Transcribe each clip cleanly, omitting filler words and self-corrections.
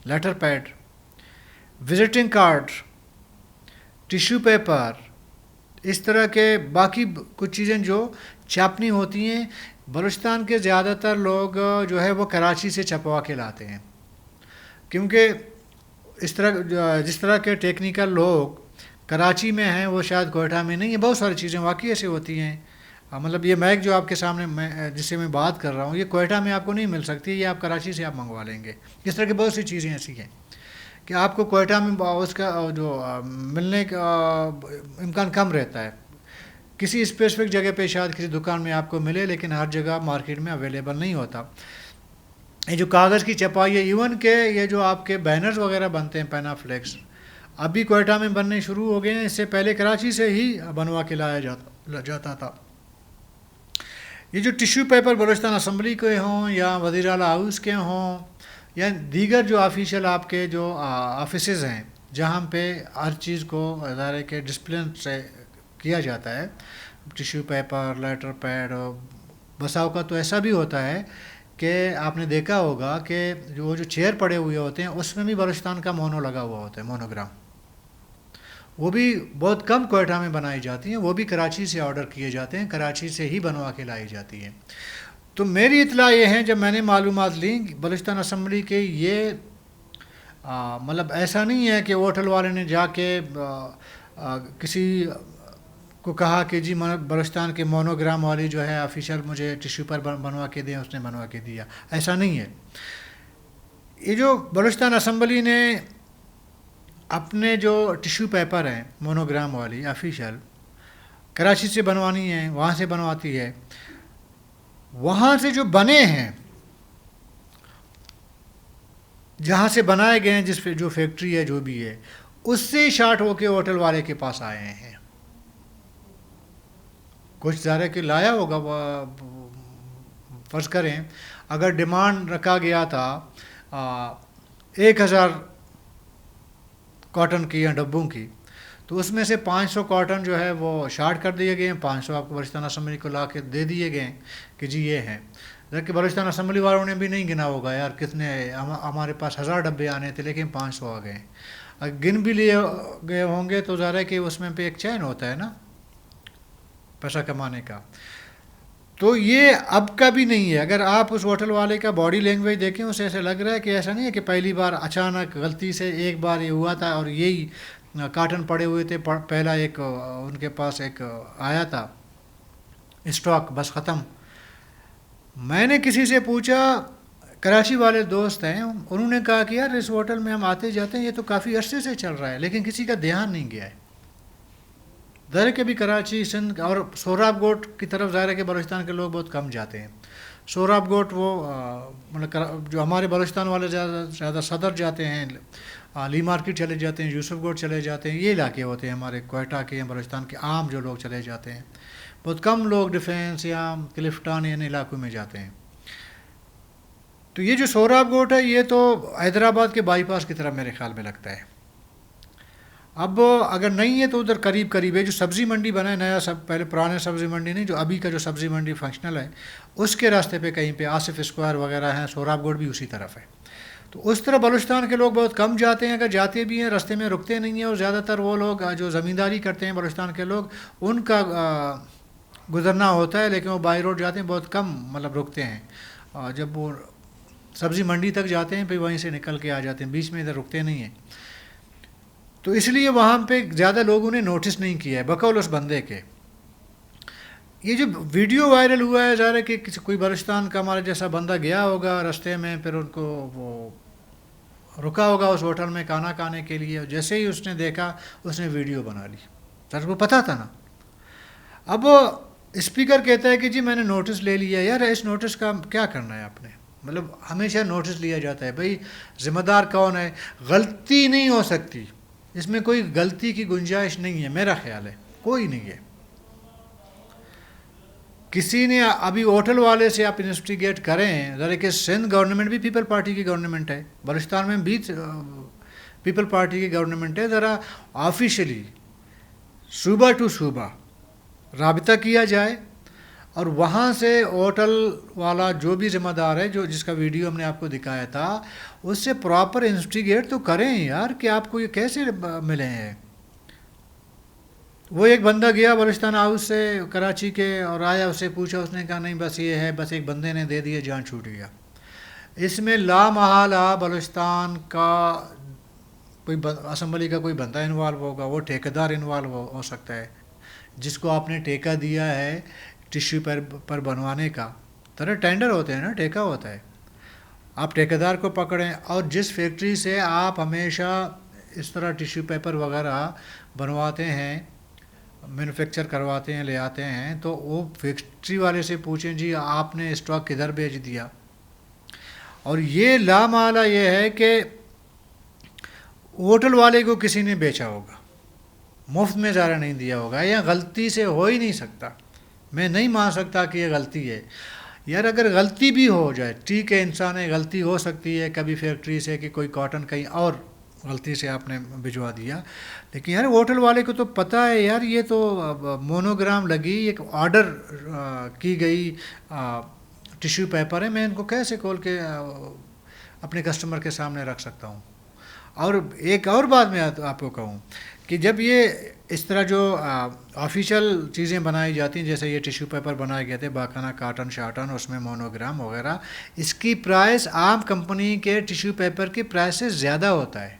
Letter pad, visiting card, tissue paper, اس طرح کے باقی کچھ چیزیں جو چھاپنی ہوتی ہیں، بلوچستان کے زیادہ تر لوگ جو ہے وہ کراچی سے چھپوا کے لاتے ہیں، کیونکہ جس طرح کے ٹیکنیکل لوگ کراچی میں ہیں وہ شاید کوئٹہ میں نہیں ہیں. بہت ساری چیزیں واقعی ایسی ہوتی ہیں. مطلب یہ میک جو آپ کے سامنے جس سے میں بات کر رہا ہوں، یہ کوئٹہ میں آپ کو نہیں مل سکتی، یہ آپ کراچی سے آپ منگوا لیں گے. اس طرح کی بہت سی چیزیں ایسی ہیں کہ آپ کو کوئٹہ میں اس کا جو ملنے کا امکان کم رہتا ہے. کسی اسپیسیفک جگہ پہ شاید کسی دکان میں آپ کو ملے، لیکن ہر جگہ مارکیٹ میں اویلیبل نہیں ہوتا. یہ جو کاغذ کی چھپائی ہے، ایون کہ یہ جو آپ کے بینرز وغیرہ بنتے ہیں پینا فلیکس، ابھی کوئٹہ میں بننے شروع ہو گئے ہیں. اس سے پہلے کراچی سے ہی بنوا کے لایا جاتا تھا. یہ جو ٹیشو پیپر بلوچستان اسمبلی کے ہوں یا وزیر اعلیٰ ہاؤس کے ہوں یا دیگر جو آفیشیل آپ کے جو آفیسز ہیں جہاں پہ ہر چیز کو ادارے کے ڈسپلن سے کیا جاتا ہے، ٹیشو پیپر، لیٹر پیڈ، بسا اوقات تو ایسا بھی ہوتا ہے کہ آپ نے دیکھا ہوگا کہ جو چیئر پڑے ہوئے ہوتے ہیں اس میں بھی بلوچستان کا مونو لگا ہوا ہوتا ہے، مونوگرام. وہ بھی بہت کم کوئٹہ میں بنائی جاتی ہیں، وہ بھی کراچی سے آرڈر کیے جاتے ہیں، کراچی سے ہی بنوا کے لائی جاتی ہیں. تو میری اطلاع یہ ہے، جب میں نے معلومات لیں بلوچستان اسمبلی کے، یہ مطلب ایسا نہیں ہے کہ ہوٹل والے نے جا کے کسی کو کہا کہ جی بلوچستان کے مونوگرام والی جو ہے آفیشیل مجھے ٹیشو پر بنوا کے دیں، اس نے بنوا کے دیا. ایسا نہیں ہے. یہ جو بلوچستان اسمبلی نے اپنے جو ٹیشو پیپر ہیں مونوگرام والی آفیشیل کراچی سے بنوانی ہے، وہاں سے بنواتی ہے. وہاں سے جو بنے ہیں، جہاں سے بنائے گئے ہیں، جس پہ جو فیکٹری ہے جو بھی ہے، اس سے شارٹ ہو کے ہوٹل والے کے پاس آئے ہیں. کچھ ظاہر کہ لایا ہوگا. فرض کریں اگر ڈیمانڈ رکھا گیا تھا 1000 کاٹن کی یا ڈبوں کی، تو اس میں سے 500 کاٹن جو ہے وہ شارٹ کر دیے گئے ہیں، 500 آپ کو بلوچستان اسمبلی کو لا کے دے دیے گئے ہیں کہ جی یہ ہیں. جبکہ بلوچستان اسمبلی والوں نے بھی نہیں گنا ہوگا یار کتنے، ہمارے پاس 1000 ڈبے آنے تھے لیکن 500 آ گئے. اگر گن بھی لیے گئے ہوں گے تو ظاہر ہے کہ اس میں پہ ایک چین ہوتا ہے نا پیسہ کمانے کا. تو یہ اب کا بھی نہیں ہے. اگر آپ اس ہوٹل والے کا باڈی لینگویج دیکھیں، اسے ایسا لگ رہا ہے کہ ایسا نہیں ہے کہ پہلی بار اچانک غلطی سے ایک بار یہ ہوا تھا اور یہی کاٹن پڑے ہوئے تھے، پہلا ایک ان کے پاس ایک آیا تھا اسٹاک، بس ختم. میں نے کسی سے پوچھا، کراچی والے دوست ہیں، انہوں نے کہا کہ یار اس ہوٹل میں ہم آتے جاتے ہیں، یہ تو کافی عرصے سے چل رہا ہے لیکن کسی کا دھیان نہیں گیا ہے. ظاہر کہ بھی کراچی، سندھ اور سوراب گوٹ کی طرف ظاہر ہے کہ بلوچستان کے لوگ بہت کم جاتے ہیں. سوراب گوٹ وہ مطلب جو ہمارے بلوچستان والے زیادہ صدر جاتے ہیں، لی مارکیٹ چلے جاتے ہیں، یوسف گوٹ چلے جاتے ہیں، یہ علاقے ہوتے ہیں ہمارے کوئٹہ کے یا بلوچستان کے عام جو لوگ چلے جاتے ہیں. بہت کم لوگ ڈیفینس یا کلفٹان ان علاقوں میں جاتے ہیں. تو یہ جو سوراب گوٹ ہے یہ تو حیدرآباد کے بائی پاس کی طرف میرے خیال میں لگتا ہے. اب اگر نہیں ہے تو ادھر قریب قریب ہے. جو سبزی منڈی بنا ہے نیا، پہلے پرانے سبزی منڈی نہیں، جو ابھی کا جو سبزی منڈی فنکشنل ہے، اس کے راستے پہ کہیں پہ آصف اسکوائر وغیرہ ہیں، سوراب گوٹ بھی اسی طرف ہے. تو اس طرح بلوچستان کے لوگ بہت کم جاتے ہیں. اگر جاتے بھی ہیں راستے میں رکتے نہیں ہیں، اور زیادہ تر وہ لوگ جو زمینداری کرتے ہیں بلوچستان کے لوگ، ان کا گزرنا ہوتا ہے، لیکن وہ بائی روڈ جاتے ہیں، بہت کم مطلب رکتے ہیں. جب وہ سبزی منڈی تک جاتے ہیں پھر وہیں سے نکل کے آ جاتے ہیں، بیچ میں ادھر رکتے نہیں ہیں. تو اس لیے وہاں پہ زیادہ لوگوں نے نوٹس نہیں کیا ہے بقول اس بندے کے. یہ جو ویڈیو وائرل ہوا ہے، ظاہر ہے کہ کوئی بلوچستان کا ہمارا جیسا بندہ گیا ہوگا راستے میں، پھر ان کو وہ رکا ہوگا اس ہوٹل میں کھانا کھانے کے لیے، جیسے ہی اس نے دیکھا اس نے ویڈیو بنا لی. سر کو پتہ تھا نا. اب اسپیکر کہتا ہے کہ جی میں نے نوٹس لے لیا. یار اس نوٹس کا کیا کرنا ہے آپ نے؟ مطلب ہمیشہ نوٹس لیا جاتا ہے، بھائی ذمہ دار کون ہے؟ غلطی نہیں ہو سکتی، اس میں کوئی غلطی کی گنجائش نہیں ہے، میرا خیال ہے کوئی نہیں ہے. کسی نے ابھی ہوٹل والے سے آپ انویسٹیگیٹ کریں. ذرا کہ سندھ گورنمنٹ بھی پیپل پارٹی کی گورنمنٹ ہے، بلوچستان میں بھی پیپل پارٹی کی گورنمنٹ ہے. ذرا آفیشلی صوبہ ٹو صوبہ رابطہ کیا جائے اور وہاں سے ہوٹل والا جو بھی ذمہ دار ہے جو جس کا ویڈیو ہم نے آپ کو دکھایا تھا اس سے پراپر انویسٹیگیٹ تو کریں یار کہ آپ کو یہ کیسے ملے ہیں. وہ ایک بندہ گیا بلوچستان ہاؤس سے کراچی کے اور آیا، اسے پوچھا، اس نے کہا نہیں بس یہ ہے، بس ایک بندے نے دے دیا، جان چھوٹ گیا. اس میں لا محالہ بلوچستان کا کوئی اسمبلی کا کوئی بندہ انوالو ہوگا، وہ ٹھیکیدار انوالو ہو سکتا ہے جس کو آپ نے ٹھیکہ دیا ہے ٹیشو پر بنوانے کا. طرح ٹینڈر ہوتے ہیں نا، ٹھیکہ ہوتا ہے. آپ ٹھیکیدار کو پکڑیں اور جس فیکٹری سے آپ ہمیشہ اس طرح ٹیشو پیپر وغیرہ بنواتے ہیں، مینوفیکچر کرواتے ہیں، لے آتے ہیں، تو وہ فیکٹری والے سے پوچھیں جی آپ نے اسٹاک کدھر بھیج دیا. اور یہ لامحالہ یہ ہے کہ ہوٹل والے کو کسی نے بیچا ہوگا، مفت میں ظاہر نہیں دیا ہوگا، یا غلطی سے ہو ہی نہیں سکتا. میں نہیں مان سکتا کہ یہ غلطی ہے. یار اگر غلطی بھی ہو جائے ٹھیک ہے، انسان ہے، غلطی ہو سکتی ہے کبھی فیکٹری سے کہ کوئی کاٹن کہیں اور غلطی سے آپ نے بھجوا دیا، لیکن یار ہوٹل والے کو تو پتہ ہے یار یہ تو مونوگرام لگی، ایک آرڈر کی گئی ٹیشو پیپر ہے، میں ان کو کیسے کھول کے اپنے کسٹمر کے سامنے رکھ سکتا ہوں. اور ایک اور بات میں آپ کو کہوں کہ جب یہ اس طرح جو آفیشیل چیزیں بنائی جاتی ہیں، جیسے یہ ٹیشو پیپر بنائے گئے تھے باقاعدہ کاٹن شاٹن، اس میں مونوگرام وغیرہ، اس کی پرائس عام کمپنی کے ٹیشو پیپر کی پرائس سے زیادہ ہوتا ہے.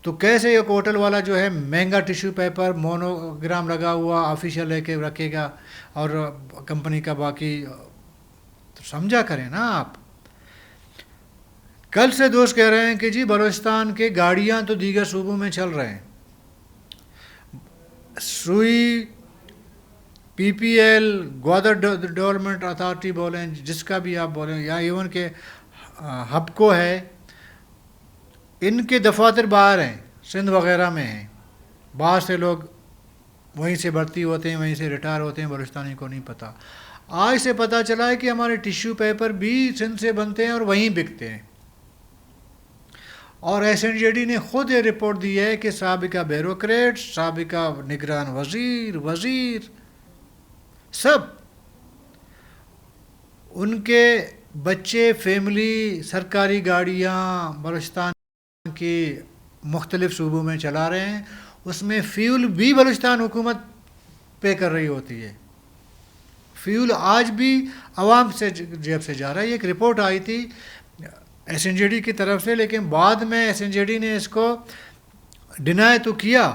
تو کیسے ایک ہوٹل والا جو ہے مہنگا ٹیشو پیپر مونوگرام لگا ہوا آفیشیل لے کے رکھے گا اور کمپنی کا باقی، تو سمجھا کریں نا آپ. کل سے دوست کہہ رہے ہیں کہ جی بلوچستان کے گاڑیاں تو دیگر صوبوں میں چل رہے ہیں، Sui, P P L, Gwadar development authority بولیں، جس کا بھی آپ بولیں، یا ایون کہ ہبکو ہے، ان کے دفاتر باہر ہیں، سندھ وغیرہ میں ہیں. باہر سے لوگ وہیں سے بھرتی ہوتے ہیں، وہیں سے ریٹائر ہوتے ہیں، بلوچستانی کو نہیں پتہ. آج سے پتہ چلا ہے کہ ہمارے ٹیشو پیپر بھی سندھ سے بنتے ہیں اور وہیں بکتے ہیں. اور ایس این جے ڈی نے خود یہ رپورٹ دی ہے کہ سابقہ بیوروکریٹ، سابقہ نگران وزیر سب ان کے بچے، فیملی سرکاری گاڑیاں بلوچستان کی مختلف صوبوں میں چلا رہے ہیں. اس میں فیول بھی بلوچستان حکومت پے کر رہی ہوتی ہے. فیول آج بھی عوام سے جیب سے جا رہا ہے. یہ ایک رپورٹ آئی تھی ایس این جے ڈی کی طرف سے، لیکن بعد میں ایس این جے ڈی نے اس کو ڈینائی تو کیا،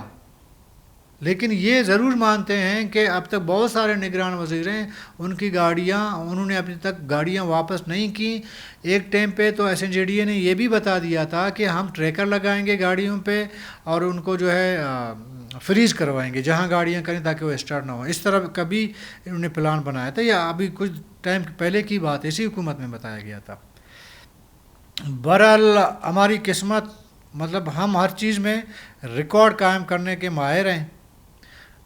لیکن یہ ضرور مانتے ہیں کہ اب تک بہت سارے نگران وزیر ہیں، ان کی گاڑیاں انہوں نے ابھی تک گاڑیاں واپس نہیں کی. ایک ٹائم پہ تو ایس این جے ڈی نے یہ بھی بتا دیا تھا کہ ہم ٹریکر لگائیں گے گاڑیوں پہ اور ان کو جو ہے فریز کروائیں گے جہاں گاڑیاں کریں تاکہ وہ اسٹارٹ نہ ہو. اس طرح کبھی انہوں نے پلان بنایا تھا، یا ابھی کچھ ٹائم پہلے کی بات اسی حکومت میں بتایا گیا تھا. بہرحال ہماری قسمت، مطلب ہم ہر چیز میں ریکارڈ قائم کرنے کے ماہر ہیں،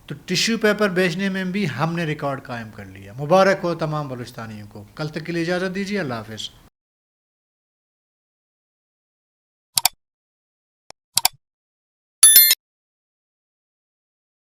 تو ٹیشو پیپر بیچنے میں بھی ہم نے ریکارڈ قائم کر لیا. مبارک ہو تمام بلوچستانیوں کو. کل تک کے لیے اجازت دیجیے. اللہ حافظ.